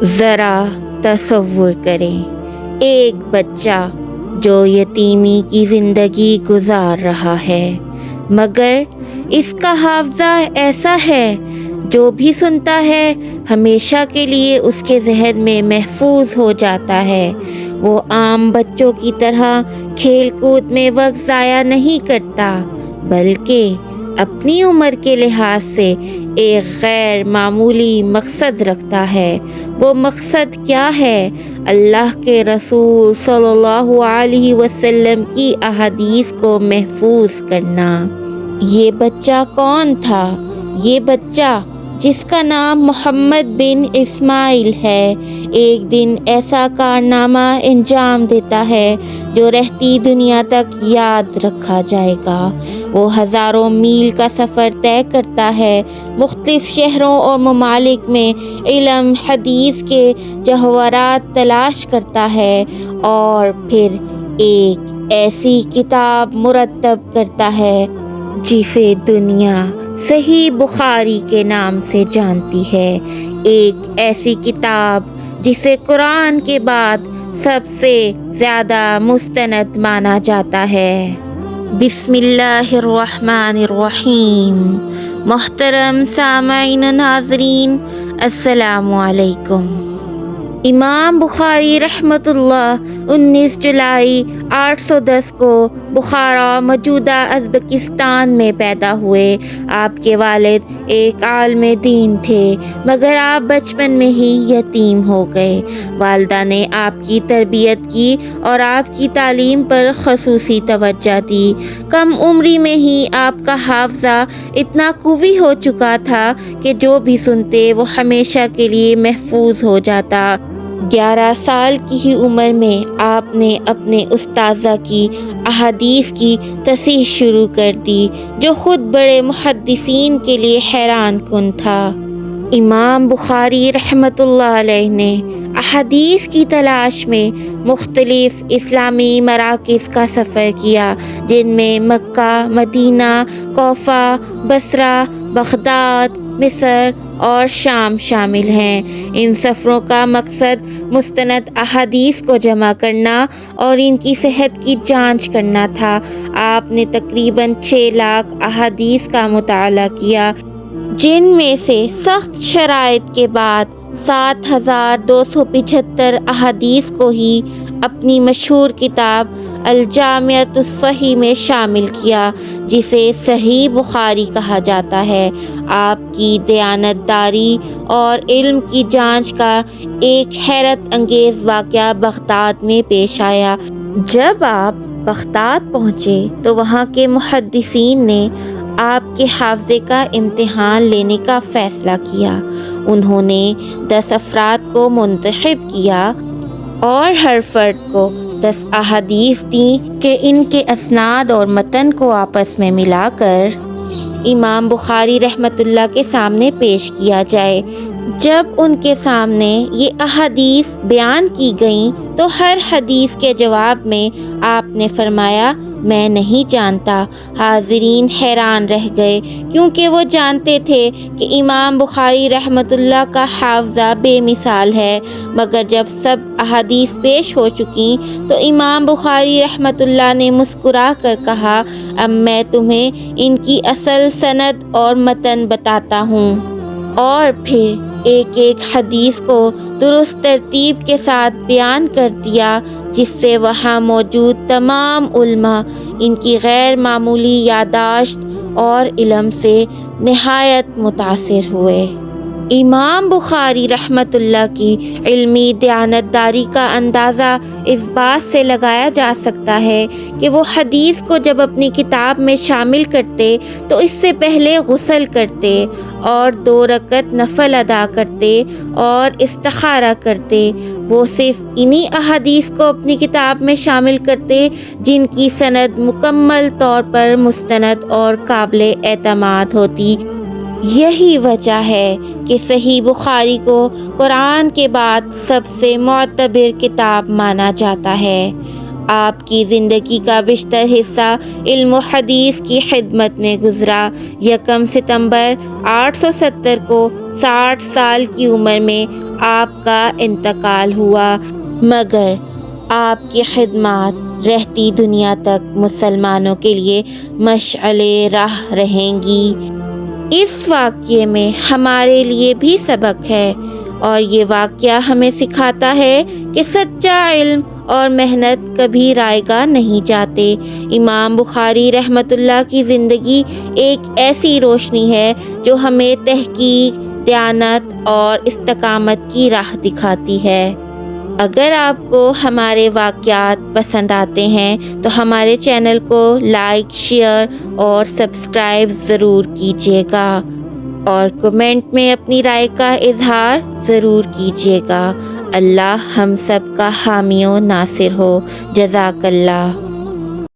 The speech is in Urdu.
ذرا تصور کریں، ایک بچہ جو یتیمی کی زندگی گزار رہا ہے، مگر اس کا حافظہ ایسا ہے، جو بھی سنتا ہے ہمیشہ کے لیے اس کے ذہن میں محفوظ ہو جاتا ہے۔ وہ عام بچوں کی طرح کھیل کود میں وقت ضائع نہیں کرتا، بلکہ اپنی عمر کے لحاظ سے ایک غیر معمولی مقصد رکھتا ہے۔ وہ مقصد کیا ہے؟ اللہ کے رسول صلی اللہ علیہ وسلم کی احادیث کو محفوظ کرنا۔ یہ بچہ کون تھا؟ یہ بچہ جس کا نام محمد بن اسماعیل ہے، ایک دن ایسا کارنامہ انجام دیتا ہے جو رہتی دنیا تک یاد رکھا جائے گا۔ وہ ہزاروں میل کا سفر طے کرتا ہے، مختلف شہروں اور ممالک میں علم حدیث کے جوہرات تلاش کرتا ہے، اور پھر ایک ایسی کتاب مرتب کرتا ہے جسے دنیا صحیح بخاری کے نام سے جانتی ہے، ایک ایسی کتاب جسے قرآن کے بعد سب سے زیادہ مستند مانا جاتا ہے۔ بسم اللہ الرحمن الرحیم۔ محترم سامعین و ناظرین، السلام علیکم۔ امام بخاری رحمۃ اللہ 19 جولائی 810 کو بخارا موجودہ ازبکستان میں پیدا ہوئے۔ آپ کے والد ایک عالم دین تھے، مگر آپ بچپن میں ہی یتیم ہو گئے۔ والدہ نے آپ کی تربیت کی اور آپ کی تعلیم پر خصوصی توجہ دی۔ کم عمری میں ہی آپ کا حافظہ اتنا قوی ہو چکا تھا کہ جو بھی سنتے وہ ہمیشہ کے لیے محفوظ ہو جاتا۔ 11 سال کی ہی عمر میں آپ نے اپنے استاذہ کی احادیث کی تصحیح شروع کر دی، جو خود بڑے محدثین کے لیے حیران کن تھا۔ امام بخاری رحمۃ اللہ علیہ نے احادیث کی تلاش میں مختلف اسلامی مراکز کا سفر کیا، جن میں مکہ، مدینہ، کوفہ، بصرہ، بغداد، مصر اور شام شامل ہیں۔ ان سفروں کا مقصد مستند احادیث کو جمع کرنا اور ان کی صحت کی جانچ کرنا تھا۔ آپ نے تقریباً 6 لاکھ احادیث کا مطالعہ کیا، جن میں سے سخت شرائط کے بعد 7275 احادیث کو ہی اپنی مشہور کتاب الجامعۃ الصحیح میں شامل کیا، جسے صحیح بخاری کہا جاتا ہے۔ آپ کی دیانتداری اور علم کی جانچ کا ایک حیرت انگیز واقعہ بغداد میں پیش آیا۔ جب آپ بغداد پہنچے تو وہاں کے محدثین نے آپ کے حافظے کا امتحان لینے کا فیصلہ کیا۔ انہوں نے 10 افراد کو منتخب کیا اور ہر فرد کو 10 احادیث دیں کہ ان کے اسناد اور متن کو آپس میں ملا کر امام بخاری رحمۃ اللہ کے سامنے پیش کیا جائے۔ جب ان کے سامنے یہ احادیث بیان کی گئیں تو ہر حدیث کے جواب میں آپ نے فرمایا، میں نہیں جانتا۔ حاضرین حیران رہ گئے، کیونکہ وہ جانتے تھے کہ امام بخاری رحمۃ اللہ کا حافظہ بے مثال ہے، مگر جب سب احادیث پیش ہو چکیں تو امام بخاری رحمۃ اللہ نے مسکرا کر کہا، اب میں تمہیں ان کی اصل سند اور متن بتاتا ہوں، اور پھر ایک ایک حدیث کو درست ترتیب کے ساتھ بیان کر دیا، جس سے وہاں موجود تمام علماء ان کی غیر معمولی یادداشت اور علم سے نہایت متاثر ہوئے۔ امام بخاری رحمۃ اللہ کی علمی دیانتداری کا اندازہ اس بات سے لگایا جا سکتا ہے کہ وہ حدیث کو جب اپنی کتاب میں شامل کرتے تو اس سے پہلے غسل کرتے اور 2 رکعت نفل ادا کرتے اور استخارہ کرتے۔ وہ صرف انہی احادیث کو اپنی کتاب میں شامل کرتے جن کی سند مکمل طور پر مستند اور قابل اعتماد ہوتی۔ یہی وجہ ہے کہ صحیح بخاری کو قرآن کے بعد سب سے معتبر کتاب مانا جاتا ہے۔ آپ کی زندگی کا بیشتر حصہ علم و حدیث کی خدمت میں گزرا۔ 1 ستمبر 870 کو 60 سال کی عمر میں آپ کا انتقال ہوا، مگر آپ کی خدمات رہتی دنیا تک مسلمانوں کے لیے مشعل راہ رہیں گی۔ اس واقعے میں ہمارے لیے بھی سبق ہے، اور یہ واقعہ ہمیں سکھاتا ہے کہ سچا علم اور محنت کبھی رائے گاہ نہیں جاتے۔ امام بخاری رحمۃ اللہ کی زندگی ایک ایسی روشنی ہے جو ہمیں تحقیق، دیانت اور استقامت کی راہ دکھاتی ہے۔ اگر آپ کو ہمارے واقعات پسند آتے ہیں تو ہمارے چینل کو لائک، شیئر اور سبسکرائب ضرور کیجیے گا، اور کمنٹ میں اپنی رائے کا اظہار ضرور کیجیے گا۔ اللہ ہم سب کا حامی و ناصر ہو۔ جزاک اللہ۔